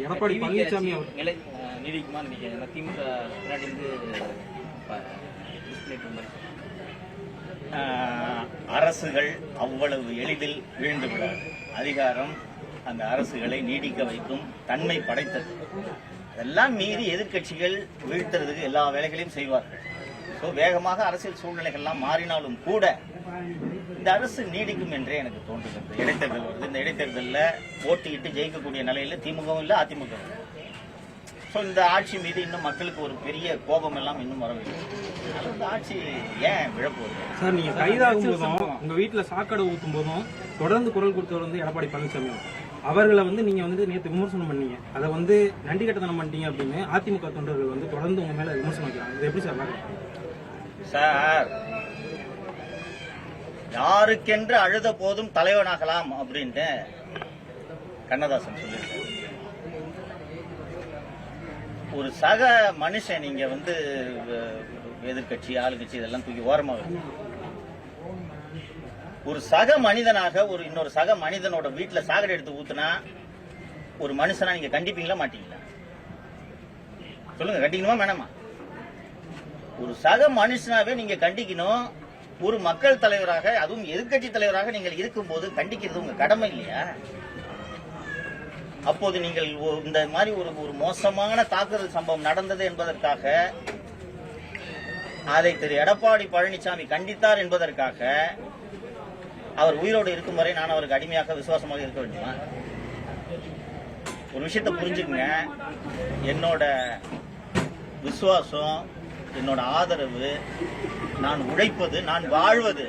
எடப்பாடி பழனிசாமி நீதிக்குமா திமுக அரசுகள் அவ்வளவு எளிதில் வீழ்ந்து விடாது. அதிகாரம் அந்த அரசுகளை நீடிக்க வைக்கும் தன்மை படைத்தது. அதெல்லாம் மீறி எதிர்க்கட்சிகள் வீழ்த்துறதுக்கு எல்லா வேலைகளையும் செய்வார்கள். வேகமாக அரசியல் சூழ்நிலைகள்லாம் மாறினாலும் கூட இந்த அரசு நீடிக்கும் என்றே எனக்கு தோன்றுகிறது. இடைத்தேர்தல் வருது. இந்த இடைத்தேர்தலில் போட்டியிட்டு ஜெயிக்கக்கூடிய நிலையில திமுகவும் இல்லை, அதிமுகவும் இல்லை. இந்த ஆட்சி மீது இன்னும் மக்களுக்கு ஒரு பெரிய கோபம் எல்லாம் இன்னும் வரவில்லை. இந்த ஆட்சி ஏன் விழப்போகுது? சார், நீங்க கைதாகும் போதும் உங்க வீட்டுல சாக்கடை ஊற்றும் போதும் தொடர்ந்து குரல் கொடுத்தவர் எடப்பாடி பழனிசாமி அவர்களை நீங்க நேற்று விமர்சனம் பண்ணீங்க. அதை நன்றி கட்டத்தனம் பண்ணிட்டீங்க அப்படின்னு அதிமுக தொண்டர்கள் தொடர்ந்து உங்க மேல விமர்சனம் வைக்கிறாங்க. இது எப்படி சார்? சார், யாருக்கென்று அழுத போதும் தலைவனாகலாம் அப்படின்ட்டு கண்ணதாசன் சொல்லியிருக்காரு. ஒரு சக மனுஷன் நீங்க எதிர்கட்சி ஆளுங்கட்சி இதெல்லாம் தூக்கி ஓரமாக ஒரு சக மனிதனாக இன்னொரு சக மனிதனோட வீட்டுல சாக்கடை எடுத்து ஊத்துனா ஒரு மனுஷனா நீங்க கண்டிப்பீங்களா மாட்டீங்களா? சொல்லுங்க, கண்டிக்கணுமா வேணாமா? ஒரு சக மனுஷனாவே நீங்க கண்டிக்கணும். ஒரு மக்கள் தலைவராக, அதுவும் எதிர்கட்சி தலைவராக நீங்கள் இருக்கும்போது கண்டிக்கிறது உங்க கடமை இல்லையா? அப்போது நீங்கள் இந்த மாதிரி ஒரு மோசமான தாக்குதல் சம்பவம் நடந்தது என்பதற்காக, அதை திரு எடப்பாடி பழனிசாமி கண்டித்தார் என்பதற்காக அவர் உயிரோடு இருக்கும் வரை நான் அவருக்கு அடிமையாக விசுவாசமாக இருக்க வேண்டுமா? ஒரு விஷயத்தை புரிஞ்சுக்குங்க. என்னோட விசுவாசம், என்னோட ஆதரவு, நான் உழைப்பது, நான் வாழ்வது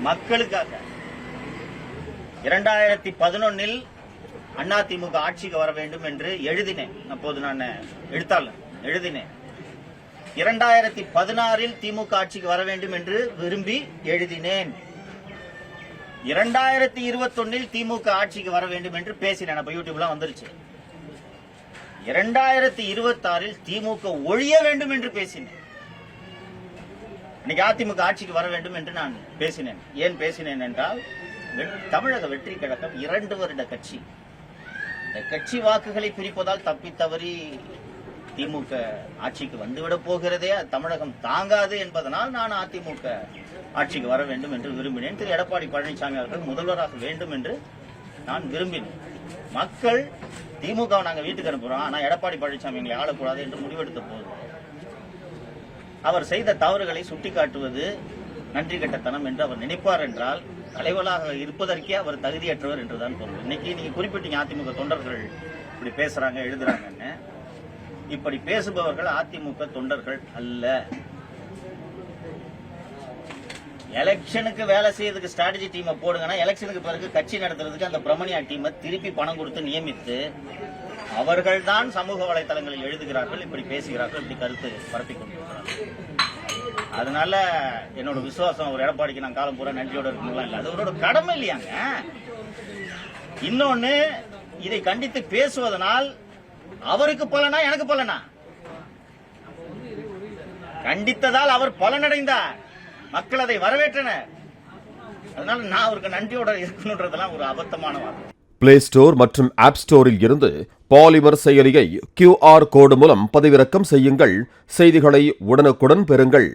மக்களுக்காக. 2011 அதிமுக ஆட்சிக்கு வர வேண்டும் என்று எழுதினேன். அப்போது நான் எழுதினேன். 2016 திமுக ஆட்சிக்கு வர வேண்டும் என்று விரும்பி எழுதினேன். 2021 திமுக ஆட்சிக்கு வர வேண்டும் என்று பேசினேன். அப்ப யூடியூப்லாம் வந்துருச்சு. 2026 திமுக ஒழிய வேண்டும் என்று பேசினேன். இன்னைக்கு அதிமுக ஆட்சிக்கு வர வேண்டும் என்று நான் பேசினேன். ஏன் பேசினேன் என்றால், தமிழக வெற்றி கழகம் 2 வருட கட்சி. இந்த கட்சி வாக்குகளை பிரிப்பதால் தப்பி தவறி திமுக ஆட்சிக்கு வந்துவிடப் போகிறதே, தமிழகம் தாங்காது என்பதனால் நான் அதிமுக ஆட்சிக்கு வர வேண்டும் என்று விரும்பினேன். திரு எடப்பாடி பழனிசாமி அவர்கள் முதல்வராக வேண்டும் என்று நான் விரும்பினேன். மக்கள் திமுக நாங்க வீட்டுக்கு அனுப்புறோம், ஆனா எடப்பாடி பழனிசாமி எங்களை ஆளக்கூடாது என்று முடிவெடுத்த போது அவர் செய்த தவறுகளை சுட்டிக்காட்டுவது நன்றி கட்டத்தனம் என்று அவர் நினைப்பார் என்றால், தலைவராக இருப்பதற்கே அவர் தகுதியற்றவர் என்றுதான் பொருள். இன்னைக்கு நீங்க குறிப்பிட்டீங்க அதிமுக தொண்டர்கள் இப்படி பேசுறாங்க, எழுதுறாங்கன்னு. இப்படி பேசுபவர்கள் அதிமுக தொண்டர்கள் அல்ல. எலெக்ஷனுக்கு வேலை செய்யறதுக்கு ஸ்ட்ராட்டஜி டீமை போடுங்கன்னா, எலெக்ஷனுக்கு பிறகு கட்சி நடத்துறதுக்கு அந்த பிரமணியா டீமை திருப்பி பணம் கொடுத்து நியமித்து அவர்கள் தான் சமூக வலைதளங்களில் எழுதுகிறார்கள், இப்படி பேசுகிறார்கள், இப்படி கருத்து பரப்பிக் கொண்டிருக்கிறார்கள். அதனால என்னோட விசுவாசம் ஒரு எடப்பாடிக்கு நான் காலம் பூரா நன்றியோட இருக்கணும்லாம் இல்லை. அது அவரோட கடமை இல்லையாங்க. இன்னொன்னு, இதை கண்டித்து பேசுவதனால் அவருக்கு பலனா எனக்கு பலனா? கண்டித்ததால் அவர் பலனடைந்தார், மக்கள் அதை வரவேற்றனர். அதனால நான் அவருக்கு நன்றியோட இருக்கணும்ன்றதெல்லாம் ஒரு அபத்தமான வார்த்தை. பிளே ஸ்டோர் மற்றும் ஆப் ஸ்டோரில் இருந்து பாலிமர் செயலியை QR கோடு மூலம் பதிவிறக்கம் செய்யுங்கள். செய்திகளை உடனுக்குடன் பெறுங்கள்.